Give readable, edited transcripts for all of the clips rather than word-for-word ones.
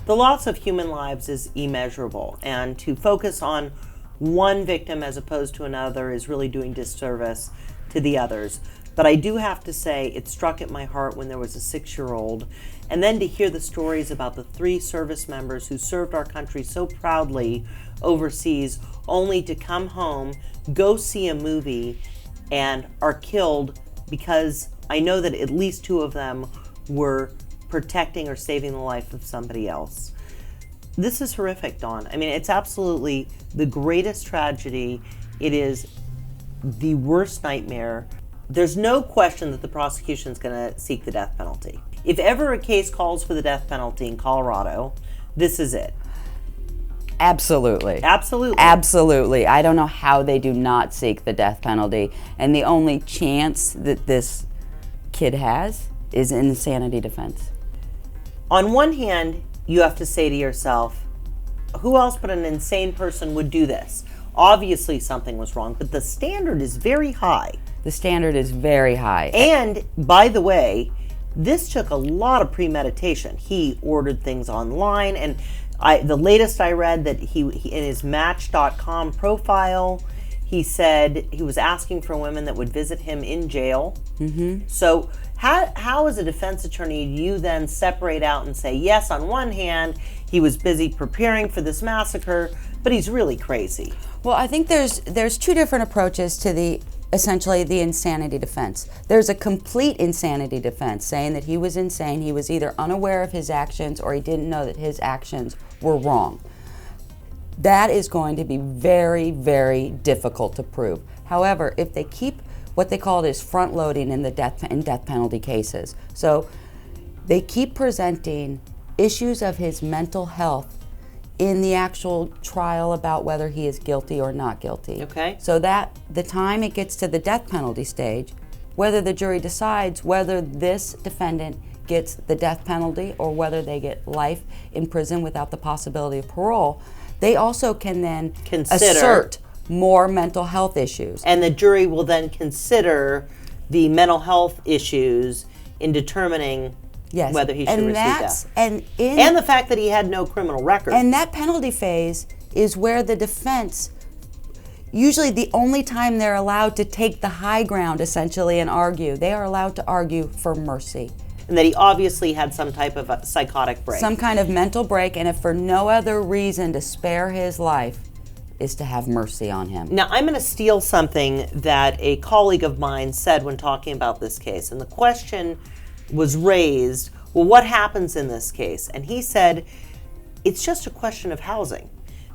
The loss of human lives is immeasurable, and to focus on one victim as opposed to another is really doing disservice to the others. But I do have to say, it struck at my heart when there was a 6-year-old, and then to hear the stories about the 3 service members who served our country so proudly overseas, only to come home, go see a movie, and are killed because I know that at least 2 of them were protecting or saving the life of somebody else. This is horrific, Dawn. I mean, it's absolutely the greatest tragedy. It is the worst nightmare. There's no question that the prosecution is going to seek the death penalty. If ever a case calls for the death penalty in Colorado, this is it. Absolutely. Absolutely. Absolutely. I don't know how they do not seek the death penalty. And the only chance that this kid has is an insanity defense. On one hand, you have to say to yourself, who else but an insane person would do this? Obviously something was wrong, but the standard is very high. The standard is very high. And, by the way, this took a lot of premeditation. He ordered things online, and the latest I read that he in his Match.com profile, he said he was asking for women that would visit him in jail. Mm-hmm. So how as a defense attorney do you then separate out and say, yes, on one hand, he was busy preparing for this massacre, but he's really crazy? Well, I think there's 2 different approaches to essentially the insanity defense. There's a complete insanity defense, saying that he was insane, he was either unaware of his actions or he didn't know that his actions were wrong. That is going to be very, very difficult to prove. However, if they keep what they call is front loading in death penalty cases, so they keep presenting issues of his mental health in the actual trial about whether he is guilty or not guilty. Okay. So that the time it gets to the death penalty stage, whether the jury decides whether this defendant gets the death penalty or whether they get life in prison without the possibility of parole, they also can then assert more mental health issues. And the jury will then consider the mental health issues in determining whether he should receive death. And the fact that he had no criminal record. And that penalty phase is where the defense, usually the only time they're allowed to take the high ground essentially and argue, they are allowed to argue for mercy. And that he obviously had some type of a psychotic break. Some kind of mental break, and if for no other reason to spare his life is to have mercy on him. Now, I'm going to steal something that a colleague of mine said when talking about this case. And the question was raised, well, what happens in this case? And he said, it's just a question of housing.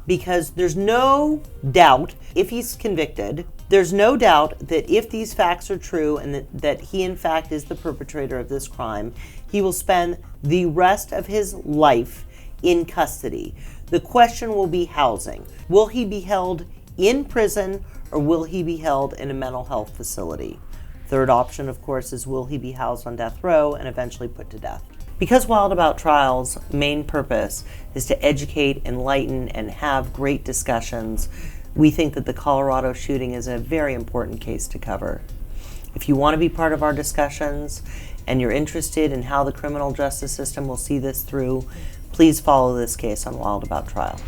Because there's no doubt, if he's convicted, there's no doubt that if these facts are true and that he in fact is the perpetrator of this crime, he will spend the rest of his life in custody. The question will be housing. Will he be held in prison or will he be held in a mental health facility? Third option, of course, is will he be housed on death row and eventually put to death? Because Wild About Trial's main purpose is to educate, enlighten, and have great discussions, we think that the Colorado shooting is a very important case to cover. If you want to be part of our discussions and you're interested in how the criminal justice system will see this through, please follow this case on Wild About Trial.